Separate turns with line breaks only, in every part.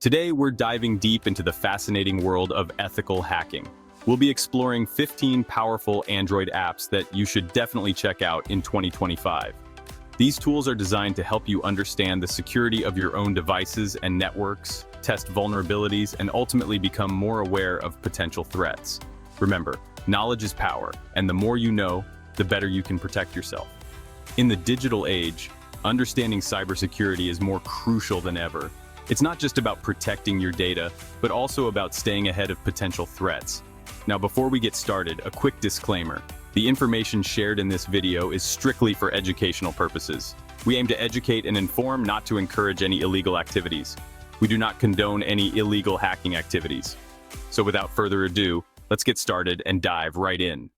Today, we're diving deep into the fascinating world of ethical hacking. We'll be exploring 15 powerful Android apps that you should definitely check out in 2025. These tools are designed to help you understand the security of your own devices and networks, test vulnerabilities, and ultimately become more aware of potential threats. Remember, knowledge is power, and the more you know, the better you can protect yourself. In the digital age, understanding cybersecurity is more crucial than ever. It's not just about protecting your data, but also about staying ahead of potential threats. Now, before we get started, a quick disclaimer. The information shared in this video is strictly for educational purposes. We aim to educate and inform, not to encourage any illegal activities. We do not condone any illegal hacking activities. So without further ado, let's get started and dive right in.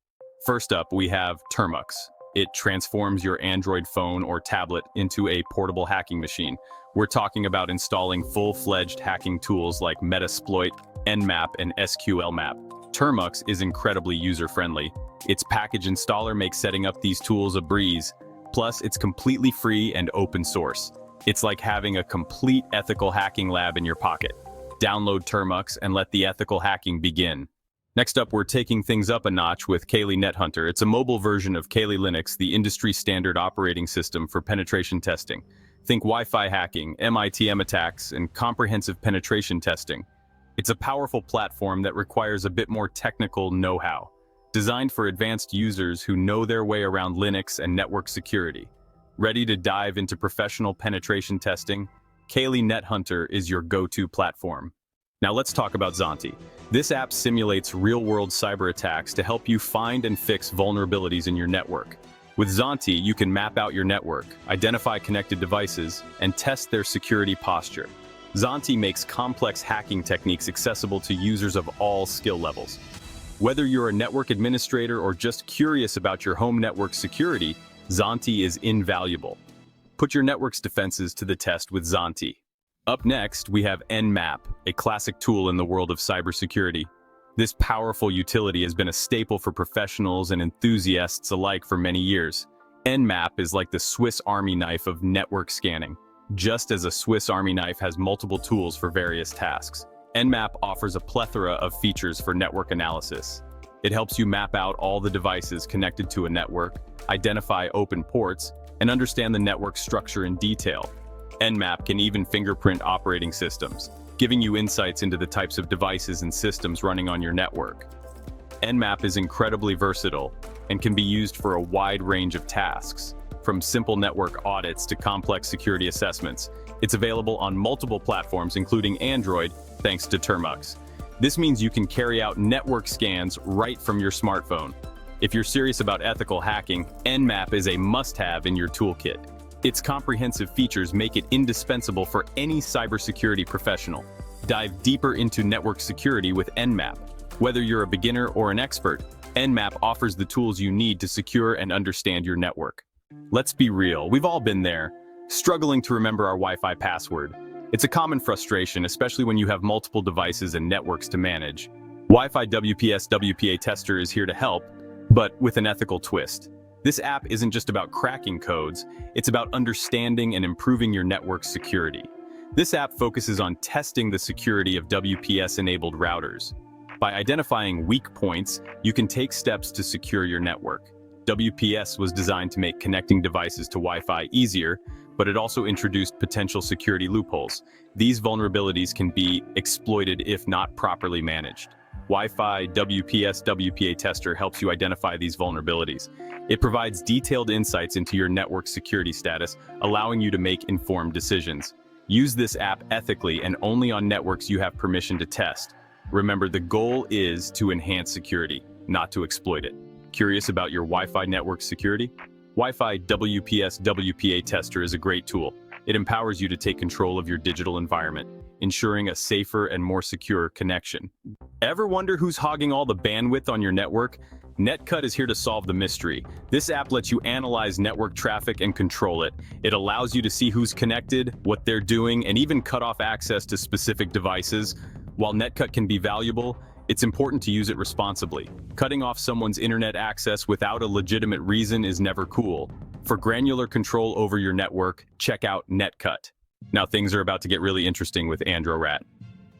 First up, we have Termux. It transforms your Android phone or tablet into a portable hacking machine. We're talking about installing full-fledged hacking tools like Metasploit, Nmap, and SQLmap. Termux is incredibly user-friendly. Its package installer makes setting up these tools a breeze. Plus, it's completely free and open source. It's like having a complete ethical hacking lab in your pocket. Download Termux and let the ethical hacking begin. Next up, we're taking things up a notch with Kali NetHunter. It's a mobile version of Kali Linux, the industry standard operating system for penetration testing. Think Wi-Fi hacking, MITM attacks, and comprehensive penetration testing. It's a powerful platform that requires a bit more technical know-how, designed for advanced users who know their way around Linux and network security. Ready to dive into professional penetration testing? Kali NetHunter is your go-to platform. Now let's talk about zANTI. This app simulates real-world cyber attacks to help you find and fix vulnerabilities in your network. With zANTI, you can map out your network, identify connected devices, and test their security posture. zANTI makes complex hacking techniques accessible to users of all skill levels. Whether you're a network administrator or just curious about your home network security, zANTI is invaluable. Put your network's defenses to the test with zANTI. Up next, we have Nmap, a classic tool in the world of cybersecurity. This powerful utility has been a staple for professionals and enthusiasts alike for many years. Nmap is like the Swiss Army knife of network scanning. Just as a Swiss Army knife has multiple tools for various tasks, Nmap offers a plethora of features for network analysis. It helps you map out all the devices connected to a network, identify open ports, and understand the network structure in detail. Nmap can even fingerprint operating systems, giving you insights into the types of devices and systems running on your network. Nmap is incredibly versatile and can be used for a wide range of tasks, from simple network audits to complex security assessments. It's available on multiple platforms, including Android, thanks to Termux. This means you can carry out network scans right from your smartphone. If you're serious about ethical hacking, Nmap is a must-have in your toolkit. Its comprehensive features make it indispensable for any cybersecurity professional. Dive deeper into network security with Nmap. Whether you're a beginner or an expert, Nmap offers the tools you need to secure and understand your network. Let's be real, we've all been there, struggling to remember our Wi-Fi password. It's a common frustration, especially when you have multiple devices and networks to manage. Wi-Fi WPA Tester is here to help, but with an ethical twist. This app isn't just about cracking codes, it's about understanding and improving your network security. This app focuses on testing the security of WPS-enabled routers. By identifying weak points, you can take steps to secure your network. WPS was designed to make connecting devices to Wi-Fi easier, but it also introduced potential security loopholes. These vulnerabilities can be exploited if not properly managed. Wi-Fi WPA Tester helps you identify these vulnerabilities. It provides detailed insights into your network security status, allowing you to make informed decisions. Use this app ethically and only on networks you have permission to test. Remember, the goal is to enhance security, not to exploit it. Curious about your Wi-Fi network security? Wi-Fi WPA Tester is a great tool. It empowers you to take control of your digital environment, ensuring a safer and more secure connection. Ever wonder who's hogging all the bandwidth on your network? NetCut is here to solve the mystery. This app lets you analyze network traffic and control it. It allows you to see who's connected, what they're doing, and even cut off access to specific devices. While NetCut can be valuable, it's important to use it responsibly. Cutting off someone's internet access without a legitimate reason is never cool. For granular control over your network, check out NetCut. Now things are about to get really interesting with AndroRAT.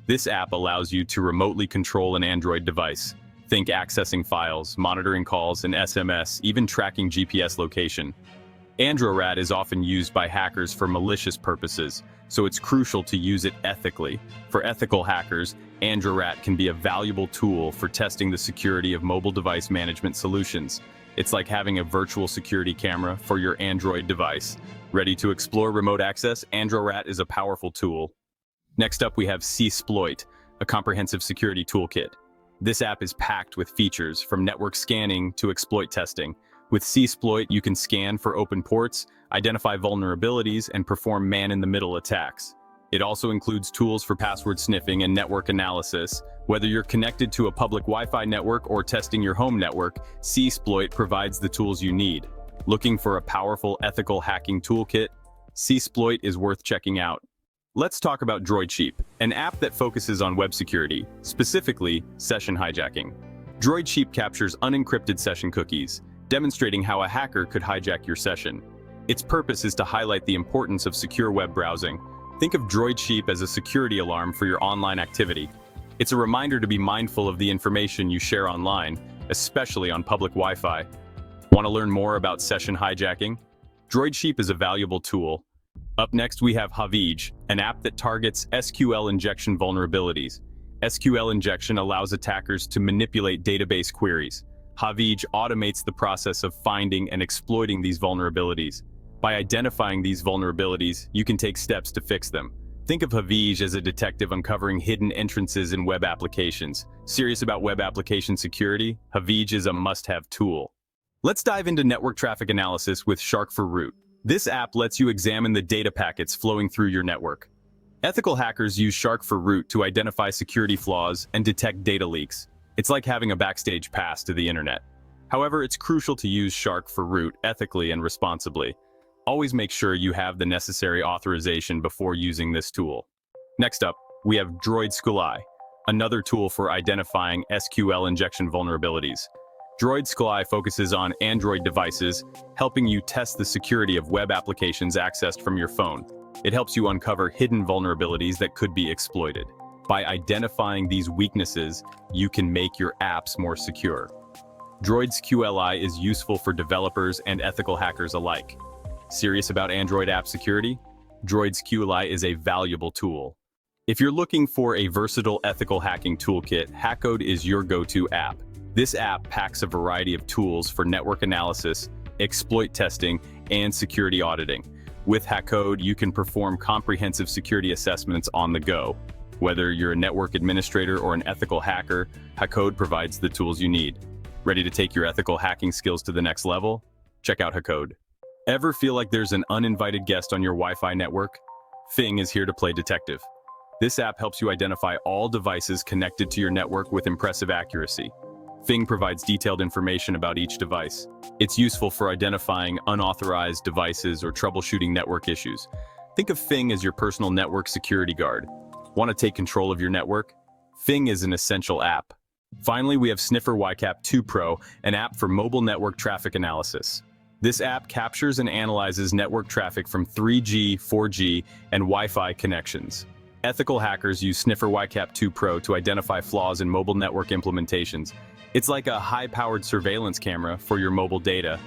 This app allows you to remotely control an Android device. Think accessing files, monitoring calls and SMS, even tracking GPS location. AndroRAT is often used by hackers for malicious purposes, so it's crucial to use it ethically. For ethical hackers, AndroRAT can be a valuable tool for testing the security of mobile device management solutions. It's like having a virtual security camera for your Android device. Ready to explore remote access? AndroRAT is a powerful tool. Next up, we have cSploit, a comprehensive security toolkit. This app is packed with features, from network scanning to exploit testing. With cSploit, you can scan for open ports, identify vulnerabilities, and perform man-in-the-middle attacks. It also includes tools for password sniffing and network analysis. Whether you're connected to a public Wi-Fi network or testing your home network, cSploit provides the tools you need. Looking for a powerful ethical hacking toolkit? cSploit is worth checking out. Let's talk about DroidSheep, an app that focuses on web security, specifically session hijacking. DroidSheep captures unencrypted session cookies, demonstrating how a hacker could hijack your session. Its purpose is to highlight the importance of secure web browsing. Think of DroidSheep as a security alarm for your online activity. It's a reminder to be mindful of the information you share online, especially on public Wi-Fi. Want to learn more about session hijacking? DroidSheep is a valuable tool. Up next, we have Havij, an app that targets SQL injection vulnerabilities. SQL injection allows attackers to manipulate database queries. Havij automates the process of finding and exploiting these vulnerabilities. By identifying these vulnerabilities, you can take steps to fix them. Think of Havij as a detective uncovering hidden entrances in web applications. Serious about web application security? Havij is a must-have tool. Let's dive into network traffic analysis with Shark4Root. This app lets you examine the data packets flowing through your network. Ethical hackers use Shark4Root to identify security flaws and detect data leaks. It's like having a backstage pass to the internet. However, it's crucial to use Shark4Root ethically and responsibly. Always make sure you have the necessary authorization before using this tool. Next up, we have DroidSQLi, another tool for identifying SQL injection vulnerabilities. DroidSQLi focuses on Android devices, helping you test the security of web applications accessed from your phone. It helps you uncover hidden vulnerabilities that could be exploited. By identifying these weaknesses, you can make your apps more secure. DroidSQLi is useful for developers and ethical hackers alike. Serious about Android app security? DroidSQLi is a valuable tool. If you're looking for a versatile ethical hacking toolkit, Hackode is your go-to app. This app packs a variety of tools for network analysis, exploit testing, and security auditing. With Hackode, you can perform comprehensive security assessments on the go. Whether you're a network administrator or an ethical hacker, Hackode provides the tools you need. Ready to take your ethical hacking skills to the next level? Check out Hackode. Ever feel like there's an uninvited guest on your Wi-Fi network? Fing is here to play detective. This app helps you identify all devices connected to your network with impressive accuracy. Fing provides detailed information about each device. It's useful for identifying unauthorized devices or troubleshooting network issues. Think of Fing as your personal network security guard. Want to take control of your network? Fing is an essential app. Finally, we have Sniffer Wicap 2 Pro, an app for mobile network traffic analysis. This app captures and analyzes network traffic from 3G, 4G, and Wi-Fi connections. Ethical hackers use Sniffer Wicap 2 Pro to identify flaws in mobile network implementations. It's like a high-powered surveillance camera for your mobile data.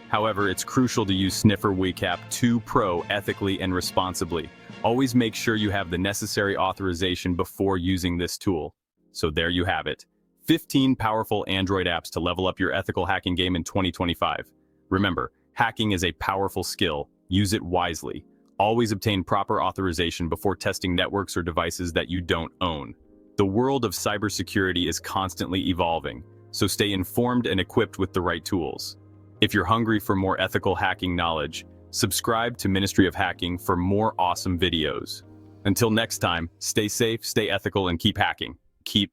However, it's crucial to use Sniffer Wicap 2 Pro ethically and responsibly. Always make sure you have the necessary authorization before using this tool. So there you have it. 15 powerful Android apps to level up your ethical hacking game in 2025. Remember, hacking is a powerful skill. Use it wisely. Always obtain proper authorization before testing networks or devices that you don't own. The world of cybersecurity is constantly evolving, so stay informed and equipped with the right tools. If you're hungry for more ethical hacking knowledge, subscribe to Ministry of Hacking for more awesome videos. Until next time, stay safe, stay ethical, and keep hacking. Keep